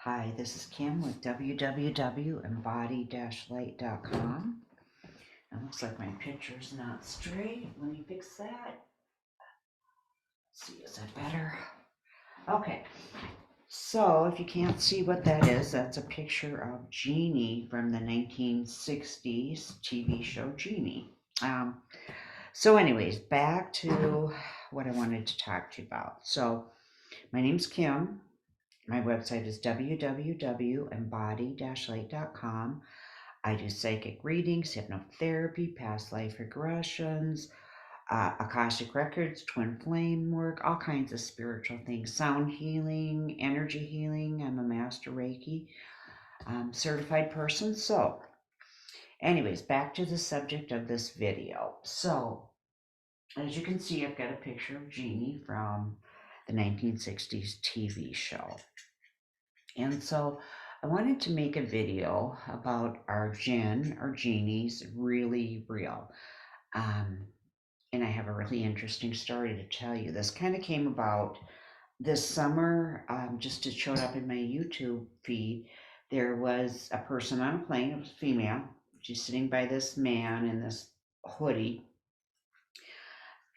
Hi, this is Kim with www.embody-light.com. It looks like my picture's not straight. Let me fix that. Let's see, is that better? Okay, so if you can't see what that is, that's a picture of Jeannie from the 1960s TV show Jeannie. Um, so anyways, back to what I wanted to talk to you about. So my name's Kim. My website is www.embody-light.com. I do psychic readings, hypnotherapy, past life regressions, Akashic records, twin flame work, all kinds of spiritual things, sound healing, energy healing. I'm a master Reiki certified person. So, anyways, back to the subject of this video. So, as you can see, I've got a picture of Jeannie from the 1960s TV show. And so I wanted to make a video about our Jinn or genies really real. Um, and I have a really interesting story to tell you. This kind of came about this summer, just it showed up in my YouTube feed. There was a person on a plane, it was female. She's sitting by this man in this hoodie,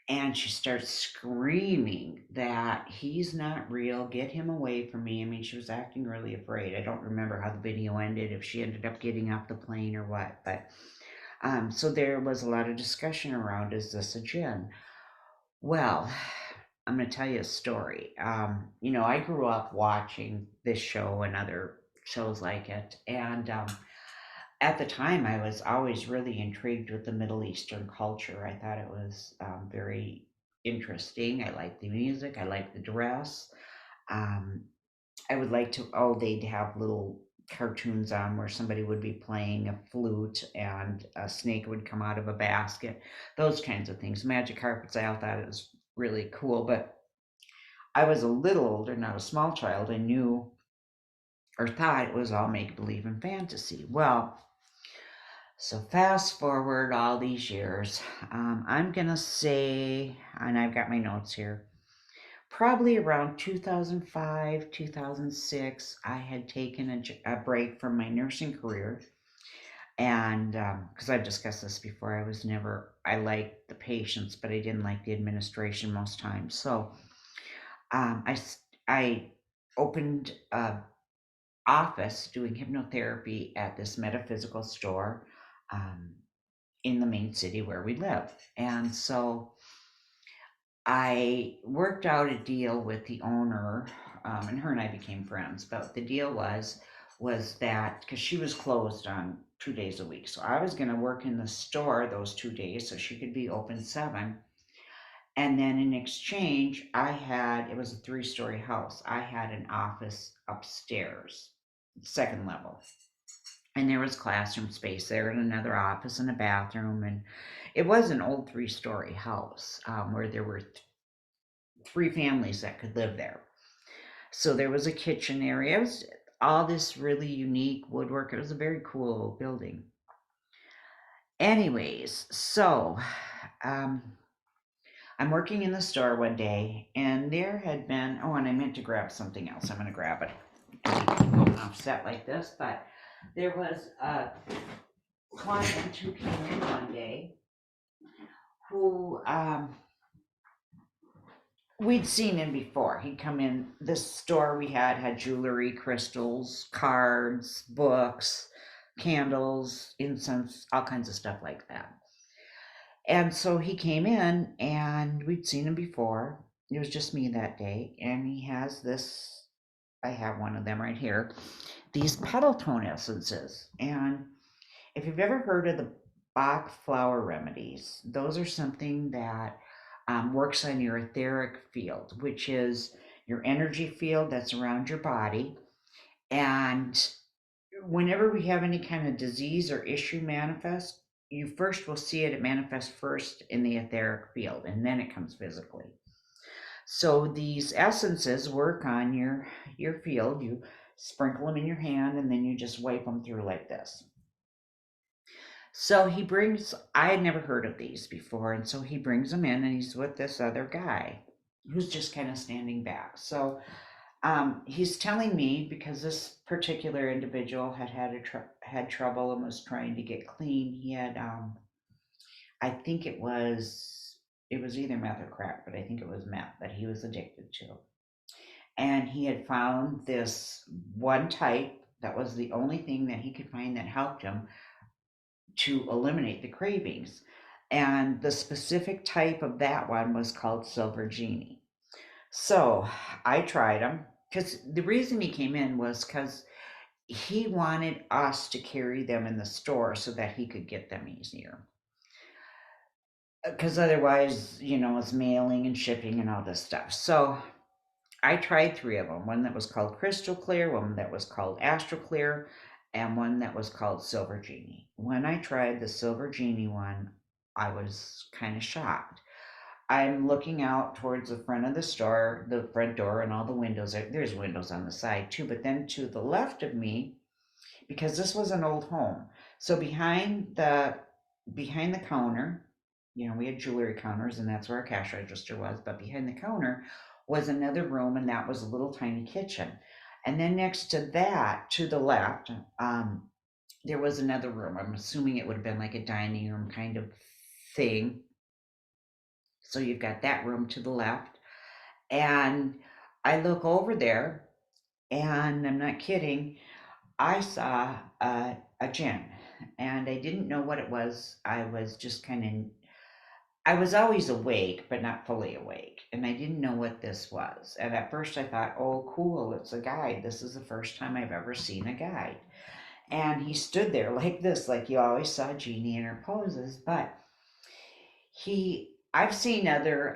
and she starts screaming that he's not real, get him away from me. I mean, she was acting really afraid. I don't remember how the video ended, if she ended up getting off the plane or what, but so there was a lot of discussion around, is this a Jinn? Well, I'm going to tell you a story. I grew up watching this show and other shows like it, and at the time, I was always really intrigued with the Middle Eastern culture. I thought it was very interesting. I liked the music, I liked the dress. Um, I would like to, oh, they'd have little cartoons on where somebody would be playing a flute and a snake would come out of a basket, those kinds of things. Magic carpets, I all thought it was really cool, but I was a little older, not a small child. I knew or thought it was all make believe and fantasy. Well, so fast forward all these years, I'm gonna say, and I've got my notes here, probably around 2005, 2006, I had taken a break from my nursing career. And because I've discussed this before, I liked the patients, but I didn't like the administration most times. So I opened a office doing hypnotherapy at this metaphysical store. Um, in the main city where we live. And so I worked out a deal with the owner, and her and I became friends. But the deal was that because she was closed on 2 days a week, so I was going to work in the store those 2 days so she could be open 7. And then in exchange, it was a 3-story house. I had an office upstairs, second level, and there was classroom space there and another office and a bathroom, and it was an old 3-story house, where there were 3 families that could live there. So there was a kitchen area. It was all this really unique woodwork. It was a very cool building. Anyways, so um, I'm working in the store one day, and there had been, oh, and I meant to grab something else. I'm going to grab it. Going offset like this, but there was a client who came in one day who we'd seen him before. He'd come in. This store we had jewelry, crystals, cards, books, candles, incense, all kinds of stuff like that. And so he came in, and we'd seen him before. It was just me that day, and he has this. I have one of them right here. These petal tone essences, and if you've ever heard of the Bach flower remedies, those are something that works on your etheric field, which is your energy field that's around your body. And whenever we have any kind of disease or issue manifest, you first will see it manifest first in the etheric field, and then it comes physically. So these essences work on your field. You sprinkle them in your hand, and then you just wipe them through like this. So I had never heard of these before, and so he brings them in, and he's with this other guy who's just kind of standing back. So He's telling me because this particular individual had trouble and was trying to get clean. He had, I think it was either meth or crack, but I think it was meth that he was addicted to. And he had found this one type that was the only thing that he could find that helped him to eliminate the cravings. And the specific type of that one was called Silver Genie. So I tried them because the reason he came in was because he wanted us to carry them in the store so that he could get them easier. Because otherwise, it's mailing and shipping and all this stuff. So I tried three of them, one that was called Crystal Clear, one that was called Astral Clear, and one that was called Silver Genie. When I tried the Silver Genie one, I was kind of shocked. I'm looking out towards the front of the store, the front door, and all the windows. There's windows on the side too, but then to the left of me, because this was an old home, so behind the counter, we had jewelry counters, and that's where our cash register was. But behind the counter was another room, and that was a little tiny kitchen. And then next to that, to the left, there was another room. I'm assuming it would have been like a dining room kind of thing. So you've got that room to the left. And I look over there, and I'm not kidding, I saw a Jinn, and I didn't know what it was. I was always awake, but not fully awake, and I didn't know what this was. And at first I thought, oh, cool, it's a guide. This is the first time I've ever seen a guide. And he stood there like this, like you always saw Jeannie in her poses, but I've seen other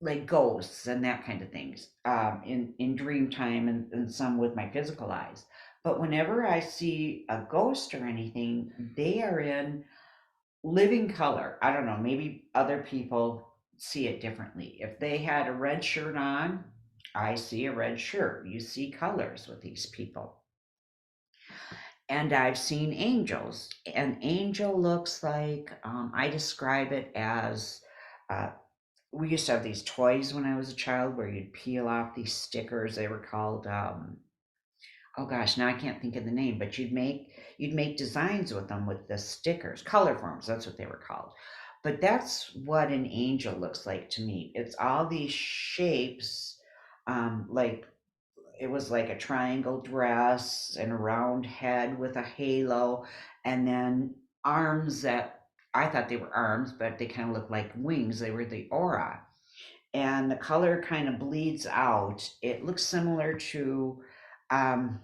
like ghosts and that kind of things in dream time and some with my physical eyes. But whenever I see a ghost or anything, they are in living color. I don't know, maybe other people see it differently. If they had a red shirt on, I see a red shirt. You see colors with these people. And I've seen angels. An angel looks like, I describe it as, uh, we used to have these toys when I was a child where you'd peel off these stickers. They were called, oh gosh, now I can't think of the name, but you'd make designs with them with the stickers, color forms. That's what they were called. But that's what an angel looks like to me. It's all these shapes, like it was like a triangle dress and a round head with a halo, and then arms that I thought they were arms, but they kind of looked like wings. They were the aura, and the color kind of bleeds out. It looks similar to, um,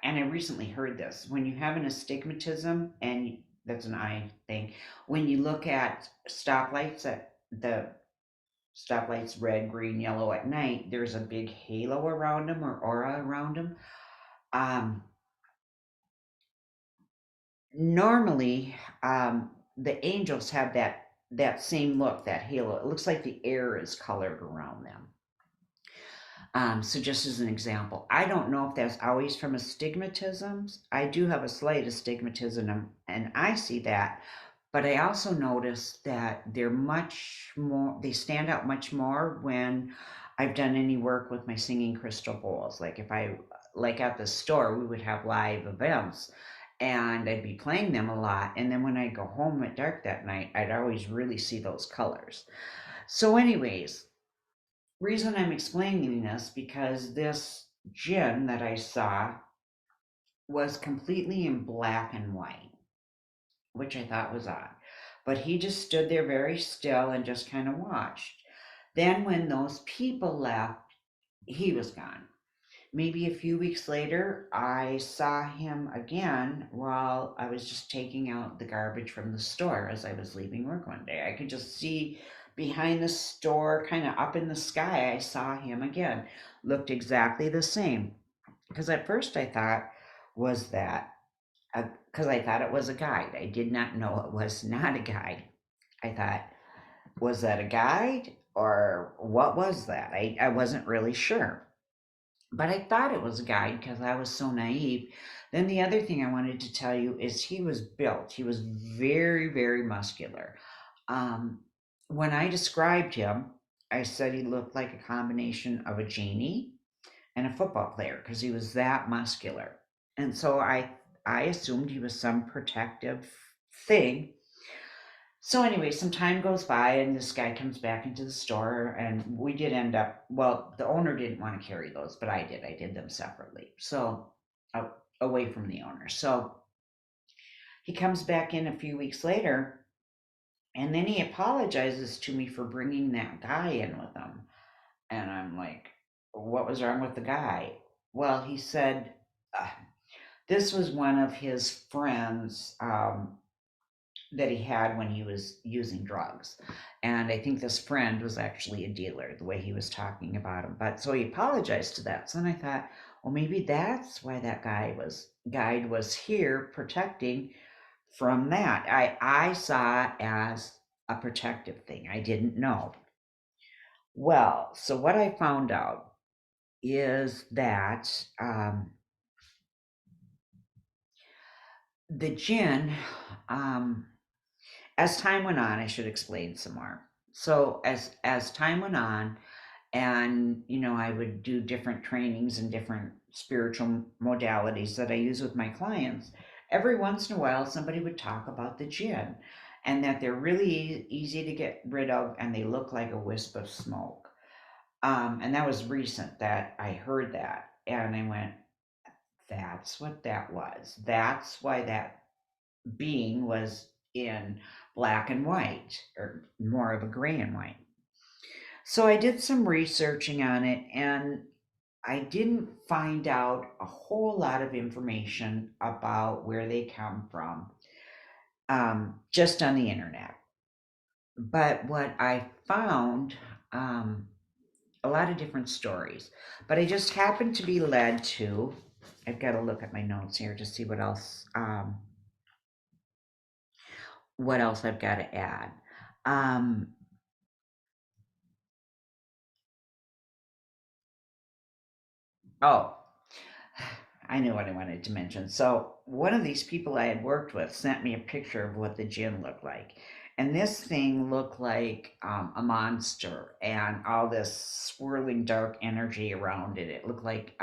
and I recently heard this, when you have an astigmatism, and that's an eye thing, when you look at stoplights, at the stoplights red, green, yellow at night, there's a big halo around them or aura around them. Um, Normally, the angels have that same look, that halo. It looks like the air is colored around them. So just as an example, I don't know if that's always from astigmatisms. I do have a slight astigmatism, and I see that, but I also notice that they're much more, they stand out much more when I've done any work with my singing crystal bowls. Like at the store, we would have live events, and I'd be playing them a lot. And then when I go home at dark that night, I'd always really see those colors. So, anyways, reason I'm explaining this because this Jinn that I saw was completely in black and white, which I thought was odd. But he just stood there very still and just kind of watched. Then, when those people left, he was gone. Maybe a few weeks later, I saw him again while I was just taking out the garbage from the store as I was leaving work one day. I could just see behind the store, kind of up in the sky, I saw him again. Looked exactly the same. Because at first I thought, was that, because I thought it was a guide. I did not know it was not a guide. I thought, was that a guide or what was that? I wasn't really sure. But I thought it was a guide because I was so naive. Then the other thing I wanted to tell you is he was built. He was very, very muscular. Um, when I described him, I said he looked like a combination of a genie and a football player because he was that muscular. And so I assumed he was some protective thing. So anyway, some time goes by and this guy comes back into the store and we did end up, well, the owner didn't want to carry those, but I did. I did them separately. So away from the owner. So he comes back in a few weeks later and then he apologizes to me for bringing that guy in with him. And I'm like, what was wrong with the guy? Well, he said, uh, this was one of his friends that he had when he was using drugs. And I think this friend was actually a dealer, the way he was talking about him. But so he apologized to that. So then I thought, well, maybe that's why that guide was here protecting from that. I saw it as a protective thing. I didn't know. Well, so what I found out is that the Jinn, um, as time went on, I should explain some more. So as time went on, and I would do different trainings and different spiritual modalities that I use with my clients. Every once in a while, somebody would talk about the Jinn, and that they're really easy to get rid of, and they look like a wisp of smoke. And that was recent that I heard that, and I went, that's what that was. That's why that being was in black and white, or more of a gray and white. So I did some researching on it, and I didn't find out a whole lot of information about where they come from, just on the internet. But what I found, a lot of different stories. But I just happened to be led to. I've got to look at my notes here to see what else I've got to add. Um, oh, I knew what I wanted to mention. So one of these people I had worked with sent me a picture of what the gin looked like. And this thing looked like a monster and all this swirling dark energy around it. It looked like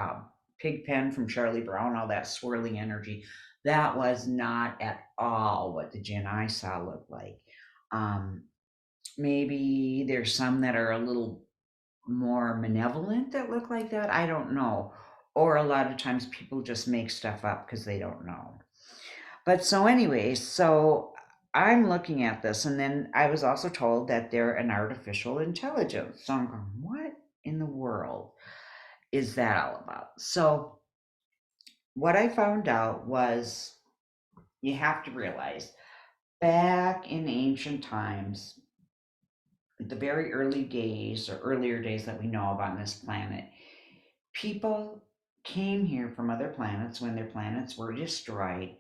Pigpen from Charlie Brown, all that swirling energy. That was not at all what the gin I saw looked like. Um, Maybe there's some that are a little more malevolent that look like that. I don't know. Or a lot of times people just make stuff up because they don't know. But so, anyway, so I'm looking at this, and then I was also told that they're an artificial intelligence. So I'm going, what in the world is that all about? So, what I found out was you have to realize back in ancient times, the very early days or earlier days that we know of on this planet, people came here from other planets when their planets were destroyed,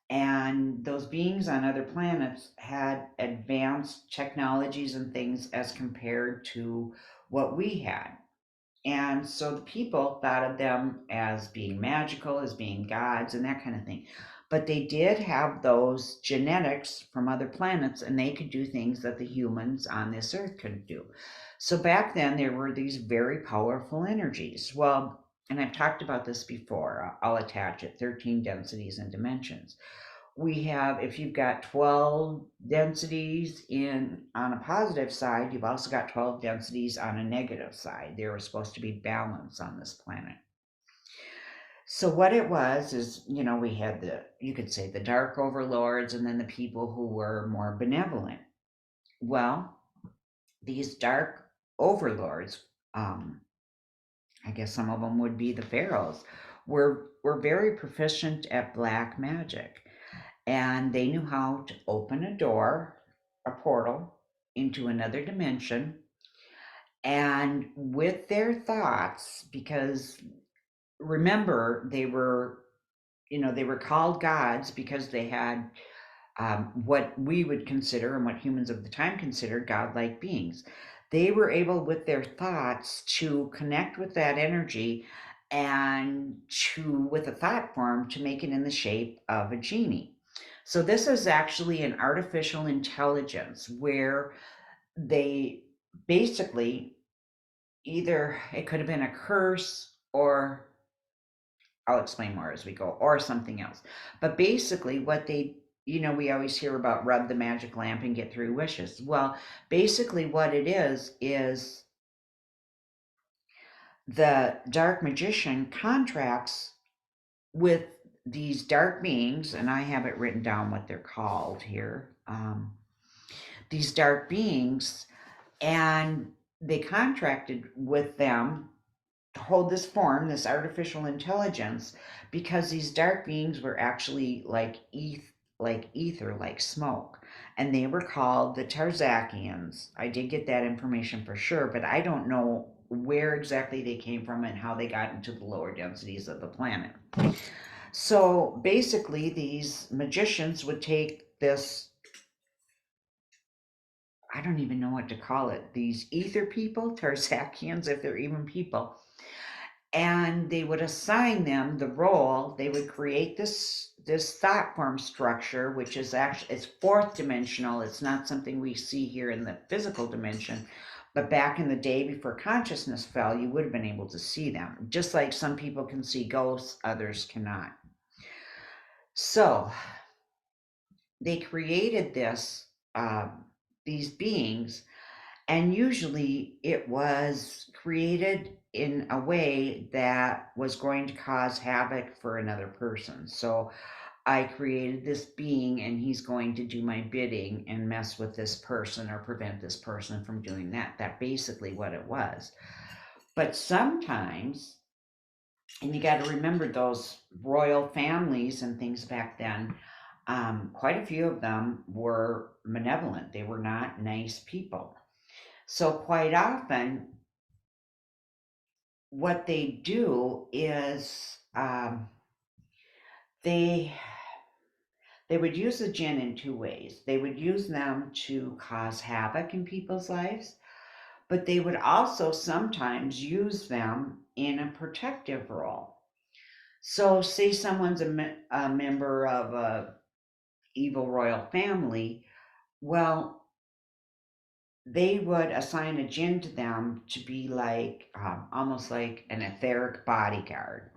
and those beings on other planets had advanced technologies and things as compared to what we had. And so the people thought of them as being magical, as being gods, and that kind of thing. But they did have those genetics from other planets, and they could do things that the humans on this earth couldn't do. So back then, there were these very powerful energies. Well, and I've talked about this before, I'll attach it 13 densities and dimensions. We have, if you've got 12 densities in on a positive side, you've also got 12 densities on a negative side. There was supposed to be balance on this planet. So what it was is, we had you could say the dark overlords and then the people who were more benevolent. Well, these dark overlords, I guess some of them would be the pharaohs, were very proficient at black magic, and they knew how to open a door, a portal into another dimension, and with their thoughts, because remember, they were called gods because they had what we would consider and what humans of the time considered godlike beings. They were able, with their thoughts, to connect with that energy and with a thought form, to make it in the shape of a genie. So, this is actually an artificial intelligence where they basically either it could have been a curse, or I'll explain more as we go, or something else. But basically, what they, we always hear about rub the magic lamp and get three wishes. Well, basically, what it is the dark magician contracts with these dark beings, and I have it written down what they're called here. These dark beings, and they contracted with them hold this form, this artificial intelligence, because these dark beings were actually like ether, like smoke, and they were called the Tarzakians. I did get that information for sure, but I don't know where exactly they came from and how they got into the lower densities of the planet. So basically, these magicians would take this, I don't even know what to call it, these ether people, Tarzakians, if they're even people, and they would assign them the role. They would create this thought form structure, which is actually, it's fourth dimensional. It's not something we see here in the physical dimension, but back in the day before consciousness fell, you would have been able to see them, just like some people can see ghosts, others cannot. So they created these beings, and usually it was created in a way that was going to cause havoc for another person. So I created this being, and he's going to do my bidding and mess with this person or prevent this person from doing that. That's basically what it was. But sometimes, and you got to remember those royal families and things back then, quite a few of them were malevolent. They were not nice people. So quite often, what they do is they they would use the jinn in two ways. They would use them to cause havoc in people's lives, but they would also sometimes use them in a protective role. So, say someone's a member of a evil royal family, well, they would assign a jinn to them to be like almost like an etheric bodyguard.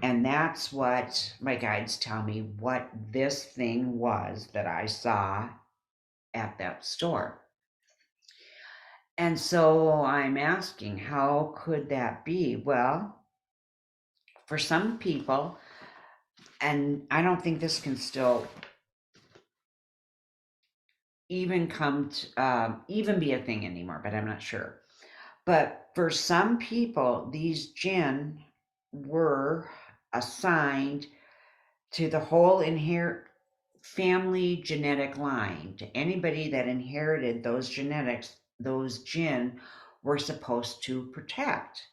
And that's what my guides tell me what this thing was that I saw at that store. And so I'm asking, how could that be? Well, for some people, and I don't think this can still even come to even be a thing anymore, but I'm not sure. But for some people, these jinn were assigned to the whole inherit family genetic line. To anybody that inherited those genetics, those jinn were supposed to protect.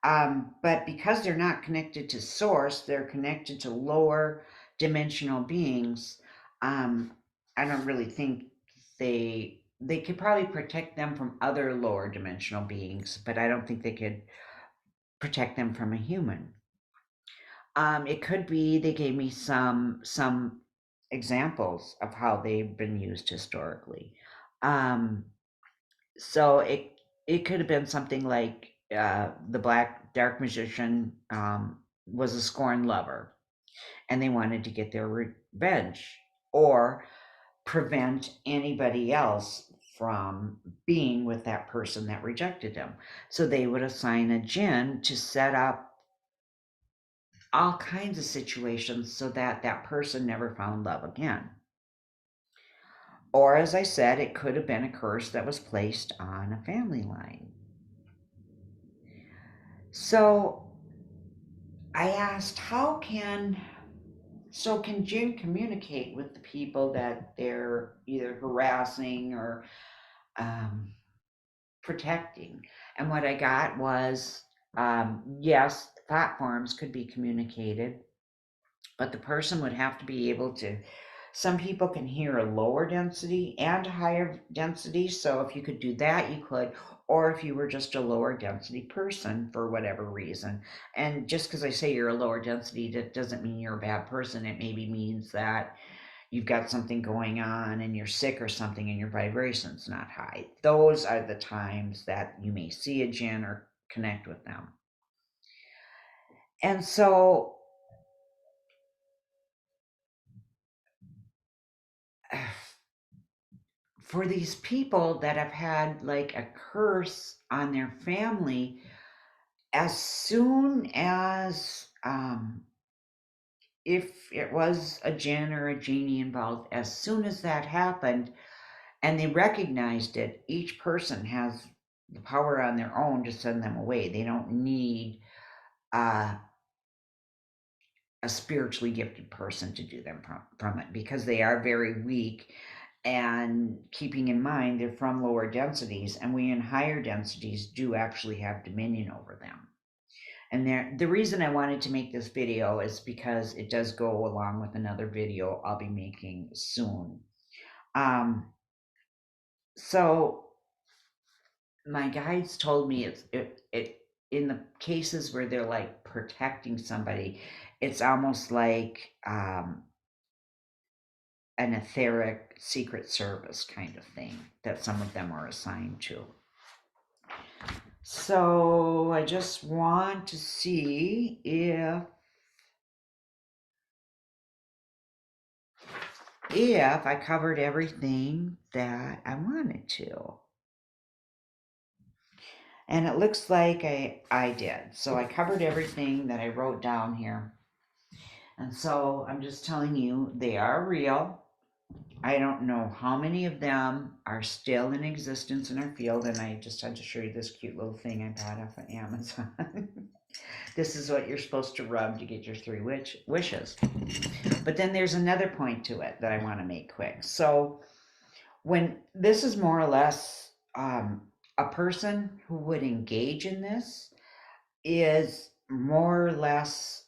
But because they're not connected to source, they're connected to lower dimensional beings. Um, I don't really think they could probably protect them from other lower dimensional beings, but I don't think they could protect them from a human. It could be they gave me some examples of how they've been used historically. Um, so it could have been something like the black dark magician was a scorned lover, and they wanted to get their revenge or prevent anybody else from being with that person that rejected him. So they would assign a jinn to set up all kinds of situations so that that person never found love again. Or, as I said, it could have been a curse that was placed on a family line. So I asked, can Jinn communicate with the people that they're either harassing or um, protecting? And what I got was, yes, thought forms could be communicated, but the person would have to be able to. Some people can hear a lower density and a higher density. So if you could do that, you could. Or if you were just a lower density person for whatever reason. And just because I say you're a lower density, that doesn't mean you're a bad person. It maybe means that you've got something going on and you're sick or something and your vibration's not high. Those are the times that you may see a jinn or connect with them. And so for these people that have had like a curse on their family, as soon as if it was a jinn or a genie involved, as soon as that happened and they recognized it, each person has the power on their own to send them away. They don't need uh, a spiritually gifted person to do them from it, because they are very weak. And keeping in mind they're from lower densities, and we in higher densities do actually have dominion over them. And the reason I wanted to make this video is because it does go along with another video I'll be making soon. So my guides told me it in the cases where they're like protecting somebody, it's almost like an etheric secret service kind of thing that some of them are assigned to. So I just want to see if I covered everything that I wanted to. And it looks like I did. So I covered everything that I wrote down here. And so I'm just telling you, they are real. I don't know how many of them are still in existence in our field, and I just had to show you this cute little thing I bought off of Amazon. This is what you're supposed to rub to get your 3 wishes. But then there's another point to it that I want to make quick. So when this is more or less a person who would engage in this is more or less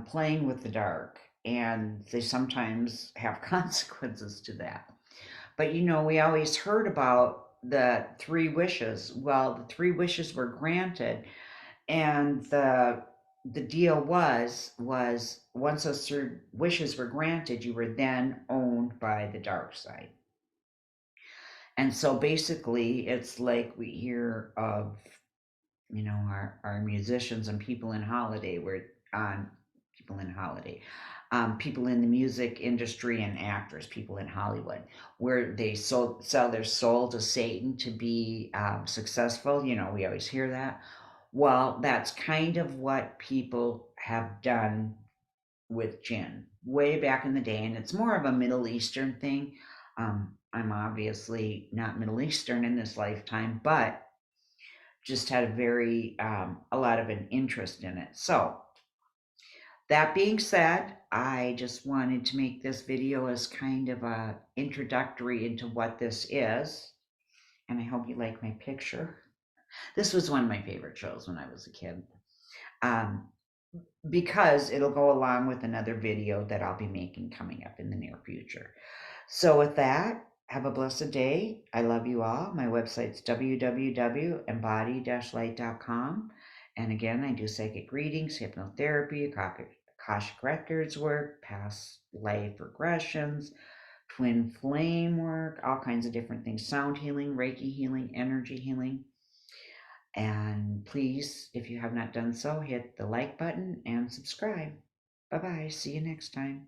playing with the dark, and they sometimes have consequences to that. But we always heard about the 3 wishes. Well, the 3 wishes were granted, and the deal was once those 3 wishes were granted, you were then owned by the dark side. And so basically, it's like we hear of our musicians and people in holiday where people in holiday people in the music industry and actors, people in Hollywood, where they sell their soul to Satan to be successful. We always hear that. Well, that's kind of what people have done with Jinn way back in the day, and it's more of a Middle Eastern thing. I'm obviously not Middle Eastern in this lifetime, but just had a lot of an interest in it. So that being said, I just wanted to make this video as kind of a introductory into what this is, and I hope you like my picture. This was one of my favorite shows when I was a kid, um, because it'll go along with another video that I'll be making coming up in the near future. So with that, have a blessed day. I love you all. My website's www.embody-light.com. And again, I do psychic readings, hypnotherapy, Akashic records work, past life regressions, twin flame work, all kinds of different things, sound healing, Reiki healing, energy healing. And please, if you have not done so, hit the like button and subscribe. Bye-bye. See you next time.